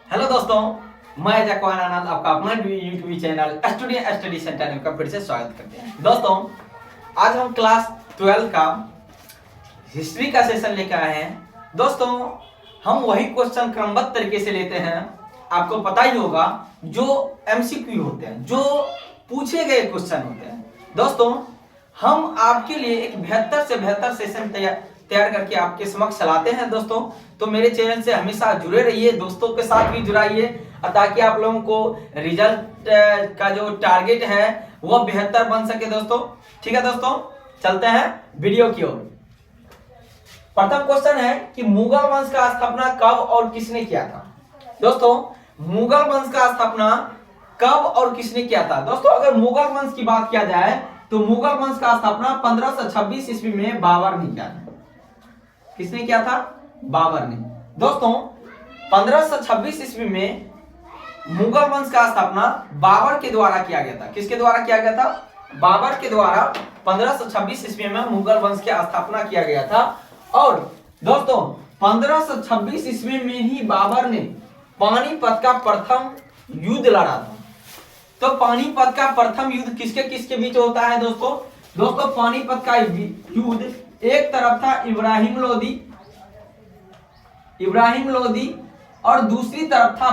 Hello दोस्तों, मैं जकवान आनंद आपका अपना यूट्यूब चैनल स्टडी सेंटर में फिर से स्वागत करते हैं। दोस्तों, आज हम क्लास 12 का हिस्ट्री का सेशन लेकर आए हैं। दोस्तों, हम वही क्वेश्चन क्रमबद्ध तरीके से लेते हैं। आपको पता ही होगा जो एमसीक्यू होते हैं, जो पूछे गए क्वेश्चन होते हैं। दोस्तों, हम आपके लिए एक बेहतर से बेहतर सेशन तैयार करके आपके समक्ष चलाते हैं। दोस्तों, तो मेरे चैनल से हमेशा जुड़े रहिए, दोस्तों के साथ भी जुड़ाइए, ताकि आप लोगों को रिजल्ट का जो टारगेट है वो बेहतर बन सके। दोस्तों, ठीक है दोस्तों, चलते हैं वीडियो की ओर। प्रथम क्वेश्चन है कि मुगल वंश का स्थापना कब और किसने किया था। दोस्तों, मुगल वंश का स्थापना कब और किसने किया था। दोस्तों, अगर मुगल वंश की बात किया जाए तो मुगल वंश का स्थापना 1526 ईस्वी में बाबर ने किया था। किसने किया था? बाबर ने। दोस्तों, 1526 ईस्वी में मुगल वंश का स्थापना बाबर के द्वारा किया गया था। किसके द्वारा किया गया था? बाबर के द्वारा 1526 ईस्वी में मुगल वंश की स्थापना किया गया था। और दोस्तों, 1526 ईस्वी में ही बाबर ने पानीपत का प्रथम युद्ध लड़ा था। तो पानीपत का प्रथम युद्ध किसके किसके बीच होता है? दोस्तों, पानीपत का युद्ध एक तरफ था इब्राहिम लोदी और दूसरी तरफ था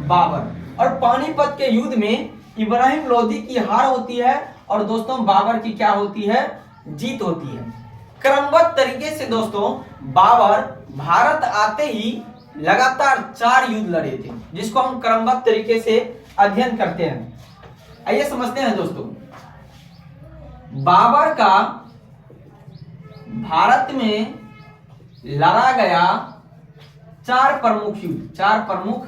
बाबर। और पानीपत के युद्ध में इब्राहिम लोदी की हार होती है और दोस्तों बाबर की क्या होती है? जीत होती है। क्रमबद्ध तरीके से दोस्तों बाबर भारत आते ही लगातार 4 युद्ध लड़े थे, जिसको हम क्रमबद्ध तरीके से अध्ययन करते हैं। आइए समझते हैं दोस्तों। बाबर का भारत में लड़ा गया 4 प्रमुख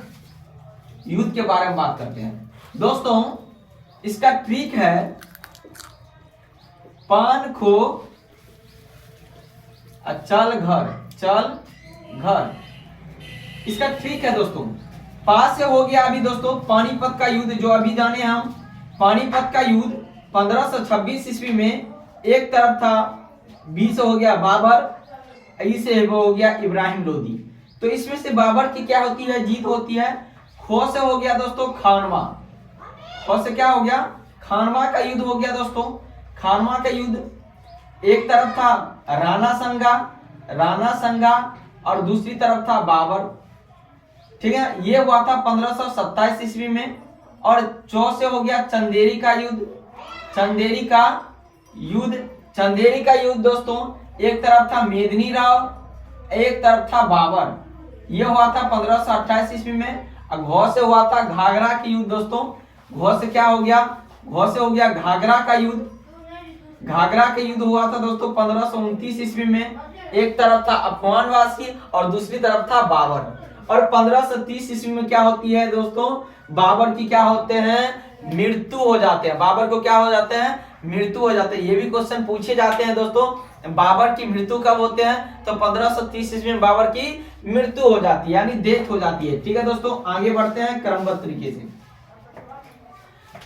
युद्ध के बारे में बात करते हैं। दोस्तों, इसका ट्रिक है पान खो चल घर। इसका ट्रिक है दोस्तों, पास से हो गया अभी दोस्तों पानीपत का युद्ध, जो अभी जाने हम। पानीपत का युद्ध 1526 ईस्वी में एक तरफ था, बी से हो गया बाबर, ई से वो हो गया इब्राहिम लोदी। तो इसमें से बाबर की क्या होती है? जीत होती है। खो से हो गया दोस्तों खानवा। खो से क्या हो गया? खानवा का युद्ध हो गया दोस्तों। खानवा का युद्ध एक तरफ था राणा संगा और दूसरी तरफ था बाबर। ठीक है, ये हुआ था 1527 ईस्वी में। और चौ से हो गया चंदेरी का युद्ध दोस्तों, एक तरफ था मेदिनी राव, एक तरफ था बाबर। यह हुआ था 1528 ईस्वी में। घौ से हुआ था घाघरा की युद्ध दोस्तों। घौ से क्या हो गया? घौ से हो गया घाघरा का युद्ध। घाघरा का युद्ध हुआ था दोस्तों 1529 ईस्वी में। एक तरफ था अफगानवासी और दूसरी तरफ था बाबर। और 1530 ईस्वी में क्या होती है दोस्तों? बाबर की क्या होते हैं? मृत्यु हो जाते हैं। बाबर को क्या हो जाते हैं? मृत्यु हो जाते हैं। ये भी क्वेश्चन पूछे जाते हैं दोस्तों, बाबर की मृत्यु कब होते हैं? तो 1530 ईस्वी में बाबर की मृत्यु हो जाती है, यानी डेथ हो जाती है। ठीक है दोस्तों, आगे बढ़ते हैं क्रमबद्ध तरीके से।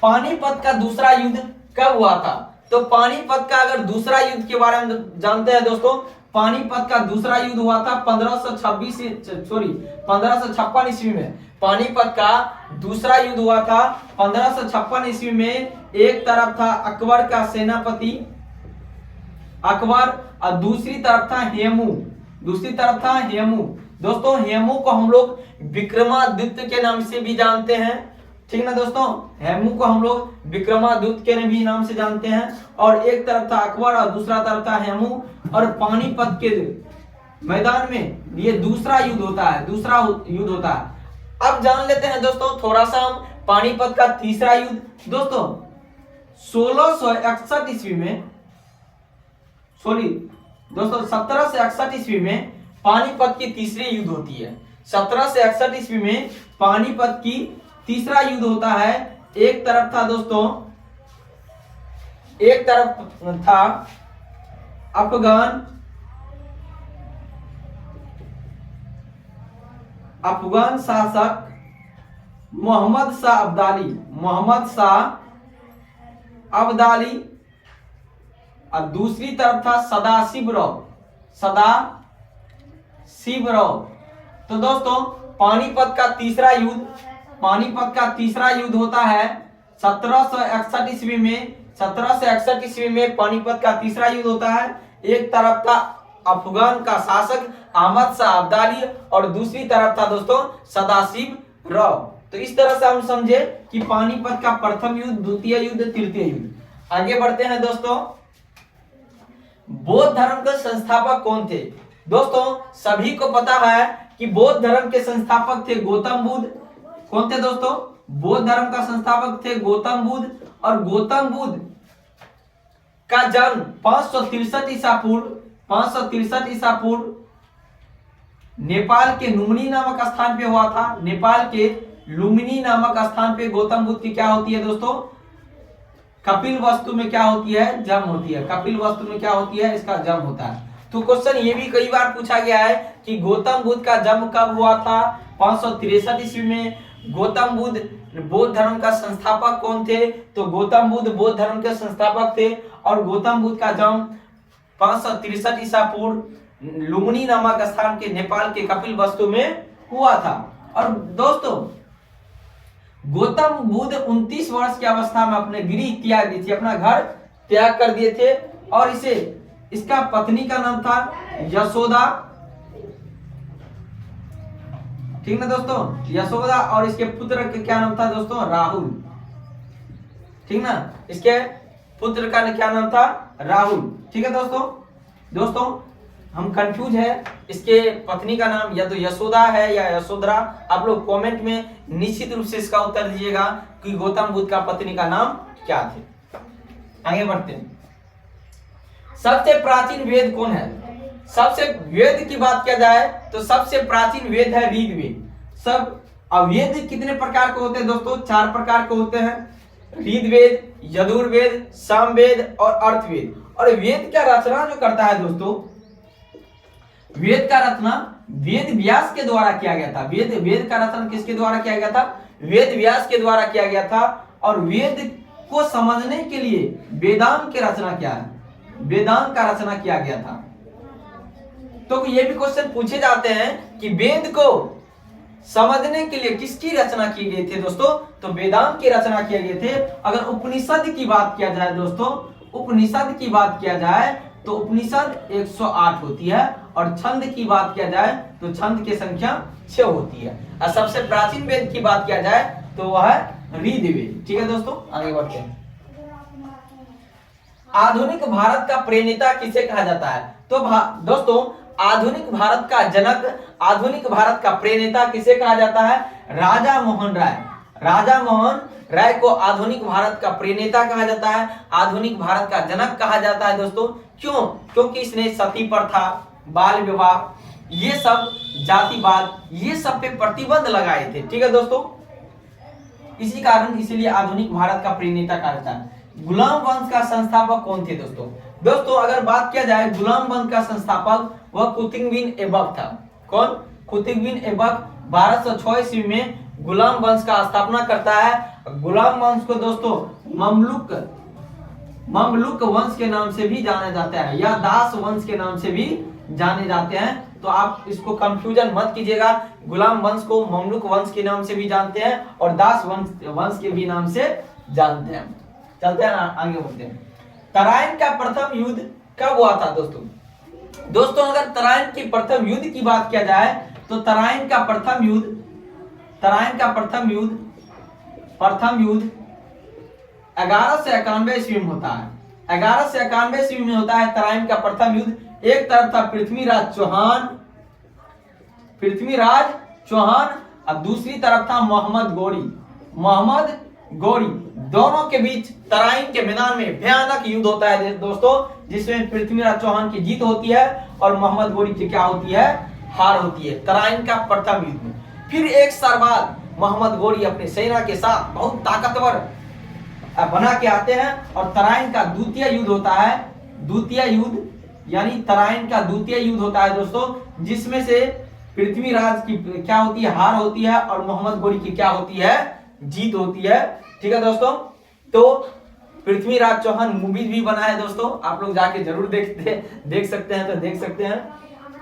पानीपत का दूसरा युद्ध कब हुआ था? तो पानीपत का अगर दूसरा युद्ध के बारे में जानते हैं दोस्तों, पानीपत का दूसरा युद्ध हुआ था 1556 ईस्वी में। पानीपत का दूसरा युद्ध हुआ था 1556 ईस्वी में। एक तरफ था अकबर का सेनापति अकबर और दूसरी तरफ था हेमू। दोस्तों, हेमू को हम लोग विक्रमादित्य के नाम से भी जानते हैं। ठीक ना दोस्तों, हेमू को हम लोग विक्रमादित्य के भी नाम से जानते हैं। और एक तरफ था अकबर और दूसरा तरफ था हेमू। और पानीपत के मैदान में ये दूसरा युद्ध होता है। अब जान लेते हैं दोस्तों थोड़ा सा हम पानीपत का तीसरा युद्ध। दोस्तों, 1761 ईस्वी में पानीपत की तीसरी युद्ध होती है। 1761 ईस्वी में पानीपत की तीसरा युद्ध होता है। एक तरफ था दोस्तों, एक तरफ था अफगान शासक मोहम्मद शाह अब्दाली और दूसरी तरफ था सदाशिवराव। तो दोस्तों पानीपत का तीसरा युद्ध होता है 1761 ईस्वी में। 1761 ईस्वी में पानीपत का तीसरा युद्ध होता है। एक तरफ था अफगान का शासक अहमद शाह अब्दाली और दूसरी तरफ था दोस्तों सदाशिव राव। तो इस तरह से हम समझे कि पानीपत का प्रथम युद्ध, द्वितीय युद्ध, तृतीय युद्ध। आगे बढ़ते हैं दोस्तों, बौद्ध धर्म के संस्थापक कौन थे? दोस्तों सभी को पता है कि बौद्ध धर्म के संस्थापक थे गौतम बुद्ध। कौन थे दोस्तों? बौद्ध धर्म का संस्थापक थे गौतम बुद्ध। और गौतम बुद्ध का जन्म 563 ईसा पूर्व नेपाल के लुम्बिनी नामक स्थान पे हुआ था। नेपाल के लुम्बिनी नामक स्थान पे गौतम बुद्ध की क्या होती है दोस्तों? कपिल वस्तु में क्या होती है? जन्म होती है। कपिल वस्तु में क्या होती है? इसका जन्म होता है। तो क्वेश्चन ये भी कई बार पूछा गया है कि गौतम बुद्ध का जन्म कब हुआ था? 563 ईस्वी में। गौतम बुद्ध बौद्ध धर्म का संस्थापक कौन थे? तो गौतम बुद्ध बौद्ध धर्म के संस्थापक थे। और गौतम बुद्ध का जन्म 563 ईसा पूर्व लुम्बिनी नामक स्थान के नेपाल के कपिल वस्तु में हुआ था। और दोस्तों गौतम बुद्ध 29 वर्ष की अवस्था में अपने गृह त्याग दी थी, अपना घर त्याग कर दिए थे। और इसका पत्नी का नाम था यशोदा, ठीक ना दोस्तों, यशोदा। और इसके पुत्र का क्या नाम था दोस्तों? राहुल, ठीक ना। इसके पुत्र का क्या नाम था? राहुल, ठीक है दोस्तों हम कंफ्यूज है, इसके पत्नी का नाम या तो यशोदा है या यशोधरा। आप लोग कमेंट में निश्चित रूप से इसका उत्तर दीजिएगा कि गौतम बुद्ध का पत्नी का नाम क्या थे। आगे बढ़ते हैं, सबसे प्राचीन वेद कौन है? सबसे वेद की बात किया जाए तो सबसे प्राचीन वेद है ऋग्वेद। सब वेद कितने प्रकार के होते हैं दोस्तों? 4 प्रकार के होते हैं, ऋग्वेद, यजुर्वेद, सामवेद और अर्थवेद। और वेद का रचना जो करता है दोस्तों, वेद का रचना वेद व्यास के द्वारा किया गया था। वेद का रचना किसके द्वारा किया गया था? वेद व्यास के द्वारा किया गया था। और वेद को समझने के लिए वेदांत की रचना क्या है? वेदांत का रचना किया गया था। तो ये भी क्वेश्चन पूछे जाते हैं कि वेद को समझने के लिए किसकी रचना की गई थी दोस्तों? तो वेदांत की रचना किए गए थे। अगर उपनिषद की बात किया जाए दोस्तों, उपनिषद की बात किया जाए तो उपनिषद 108 होती है। और छंद की बात किया जाए तो छंद की संख्या 6 होती है। और सबसे प्राचीन वेद की बात किया जाए तो वह है ऋग्वेद, ठीक है दोस्तों। आगे बढ़ते हैं, आधुनिक भारत का प्रणेता किसे कहा जाता है? तो दोस्तों आधुनिक भारत का जनक, आधुनिक भारत का प्रणेता किसे कहा जाता है? राजा मोहन राय। राजा मोहन राय को आधुनिक भारत का प्रणेता कहा जाता है, आधुनिक भारत का जनक कहा जाता है दोस्तों। क्यों? क्योंकि इसने सती प्रथा, बाल विवाह, ये सब जातिवाद, ये सब पे प्रतिबंध लगाए थे, ठीक है दोस्तों। इसी कारण इसलिए आधुनिक भारत का प्रणेता कहा जाता है। गुलाम वंश का संस्थापक कौन थे दोस्तों? दोस्तों अगर बात किया जाए गुलाम वंश का संस्थापक, वह कुतुबुद्दीन ऐबक था। कौन? कुतुबुद्दीन ऐबक 1206 ईस्वी में गुलाम वंश का स्थापना करता है। गुलाम वंश को दोस्तों ममलुक वंश के नाम से भी जाना जाता है या दास वंश के नाम से भी जाने जाते हैं। तो आप इसको कंफ्यूजन मत कीजिएगा, गुलाम वंश को ममलुक वंश के नाम से भी जानते हैं और दास वंश के भी नाम से जानते हैं। चलते हैं आगे बढ़ते हैं। तराइन का प्रथम युद्ध कब हुआ था दोस्तों? दोस्तों अगर तराइन की प्रथम युद्ध की बात किया जाए तो तराइन का प्रथम युद्ध 1191 ईस्वी में होता है। 1191 ईस्वी में होता है तराइन का प्रथम युद्ध। एक तरफ था पृथ्वीराज चौहान और दूसरी तरफ था मोहम्मद गौरी। दोनों के बीच तराइन के मैदान में भयानक युद्ध होता है दोस्तों, जिसमें पृथ्वीराज चौहान की जीत होती है और मोहम्मद गौरी की क्या होती है? हार होती है तराइन का प्रथम युद्ध में। फिर एक साल बाद मोहम्मद गौरी अपनी सेना के साथ बहुत ताकतवर बना के आते हैं और तराइन का द्वितीय युद्ध होता है। द्वितीय युद्ध यानी तराइन का द्वितीय युद्ध होता है दोस्तों, जिसमें से पृथ्वीराज की क्या होती है? हार होती है और मोहम्मद गौरी की क्या होती है? जीत होती है, ठीक है दोस्तों। तो पृथ्वीराज चौहान मूवी भी बना है दोस्तों, आप लोग जाके जरूर देख सकते हैं तो देख सकते हैं,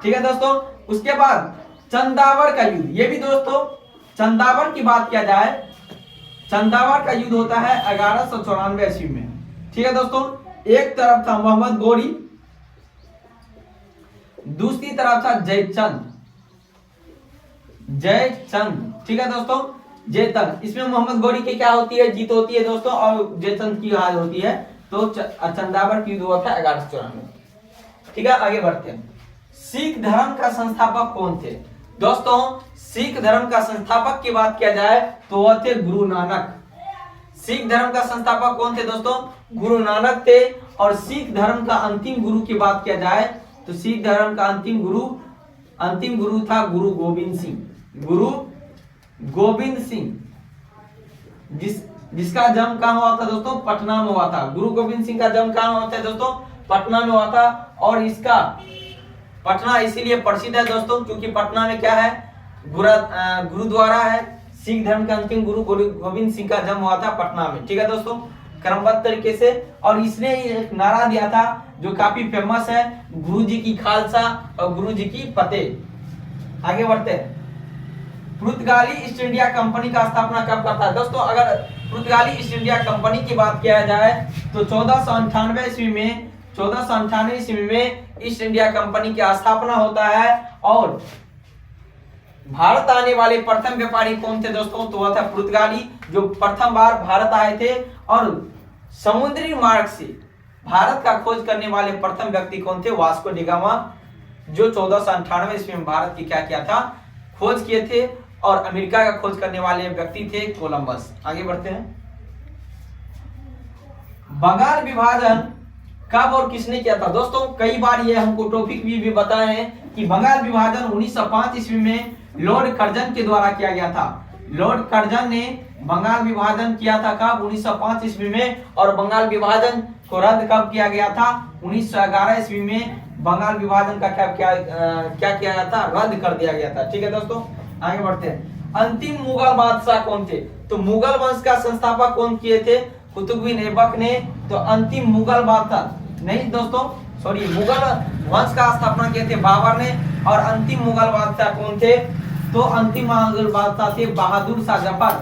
ठीक है दोस्तों। उसके बाद चंदावर का युद्ध, ये भी दोस्तों चंदावर की बात किया जाए, चंदावर का युद्ध होता है 1194 ईस्वी में। ठीक है दोस्तों, एक तरफ था मोहम्मद गोरी, दूसरी तरफ था जयचंद। ठीक है दोस्तों, जयचंद, इसमें मोहम्मद गोरी की क्या होती है, जीत होती है दोस्तों, और जयचंद की हार होती है। तो चंदावर की युद्ध हुआ था 1194। ठीक है, आगे बढ़ते हैं। सिख धर्म का संस्थापक कौन थे दोस्तों? सिख धर्म का संस्थापक की बात किया जाए तो वह थे गुरु नानक। सिख धर्म का संस्थापक कौन थे दोस्तों? गुरु नानक थे। और सिख धर्म का अंतिम गुरु की बात किया जाए तो सिख धर्म का अंतिम गुरु था गुरु गोविंद सिंह। गुरु गोविंद सिंह, जिसका जन्म कहाँ हुआ था दोस्तों? पटना में हुआ था। गुरु गोविंद सिंह का जन्म कहाँ हुआ था दोस्तों? पटना में हुआ था। और इसका पटना इसीलिए प्रसिद्ध है दोस्तों क्योंकि पटना में क्या है, गुरुद्वारा है। सिख धर्म का अंतिम गुरु गोविंद सिंह का जन्म हुआ था पटना में। ठीक है दोस्तों, क्रमबद्ध तरीके से। और इसने एक नारा दिया था जो काफी फेमस है, गुरु जी की खालसा और गुरु जी की फतेह। आगे बढ़ते हैं। पुर्तगाली ईस्ट इंडिया कंपनी का स्थापना कब करता है दोस्तों? अगर पुर्तगाली ईस्ट इंडिया कंपनी की बात किया जाए तो 1498 ईस्वी में ईस्ट इंडिया कंपनी की स्थापना होता है। और भारत आने वाले प्रथम व्यापारी कौन थे दोस्तों? तो वह था पुर्तगाली, जो प्रथम बार भारत आए थे। और समुद्री मार्ग से भारत का खोज करने वाले प्रथम व्यक्ति कौन थे? वास्को डी गामा, जो 1498 ईस्वी में भारत की क्या किया था, खोज किए थे। और अमेरिका का खोज करने वाले व्यक्ति थे कोलंबस। आगे बढ़ते हैं। बंगाल विभाजन कब और किसने किया था दोस्तों? कई बार ये हमको टॉपिक भी बताए हैं कि बंगाल विभाजन 1905 ईस्वी में लॉर्ड कर्जन के द्वारा किया गया था। लॉर्ड कर्जन ने बंगाल विभाजन किया था कब? 1905 ईस्वी में। और बंगाल विभाजन को रद्द कब किया गया था? 1911 ईस्वी में बंगाल विभाजन का क्या किया गया था? रद्द कर दिया गया था। ठीक है दोस्तों, आगे बढ़ते हैं। अंतिम मुगल बादशाह कौन थे? तो मुगल वंश का संस्थापक कौन किए थे? कुतुबुद्दीन ऐबक ने। तो अंतिम मुगल बादशाह नहीं दोस्तों, सॉरी, मुगल वंश का स्थापना किए थे बाबर ने। और अंतिम मुगल बादशाह कौन थे? तो अंतिम मुगल बादशाह थे बहादुर शाह जफर।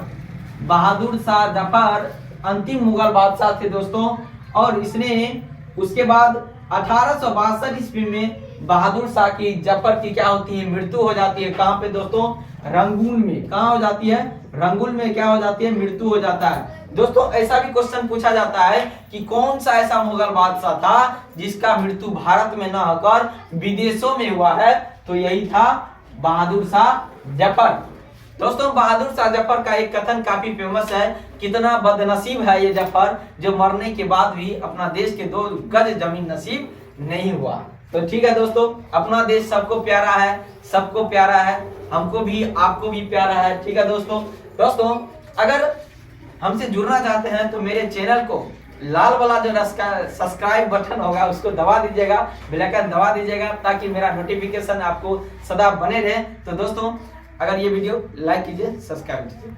बहादुर शाह जफर अंतिम मुगल बादशाह थे दोस्तों। और इसने उसके बाद 1862 ईस्वी में बहादुर शाह की जफर की क्या होती है? मृत्यु हो जाती है। कहाँ पे दोस्तों? रंगून में। कहाँ हो जाती है? रंगून में क्या हो जाती है? मृत्यु हो जाता है दोस्तों। ऐसा भी क्वेश्चन पूछा जाता है कि कौन सा ऐसा मुगल बादशाह था जिसका मृत्यु भारत में न होकर विदेशों में हुआ है? तो यही था बहादुर शाह जफर। दोस्तों, बहादुर शाह जफर का एक कथन काफी फेमस है, कितना बदनसीब है ये जफर जो मरने के बाद भी अपना देश के 2 गज जमीन नसीब नहीं हुआ। तो ठीक है दोस्तों, अपना देश सबको प्यारा है, सबको प्यारा है, हमको भी आपको भी प्यारा है। ठीक है दोस्तों, अगर हमसे जुड़ना चाहते हैं तो मेरे चैनल को लाल वाला जो सब्सक्राइब बटन होगा उसको दबा दीजिएगा, बेल आइकन दबा दीजिएगा ताकि मेरा नोटिफिकेशन आपको सदा बने रहे। तो दोस्तों, अगर ये वीडियो लाइक कीजिए, सब्सक्राइब कीजिए।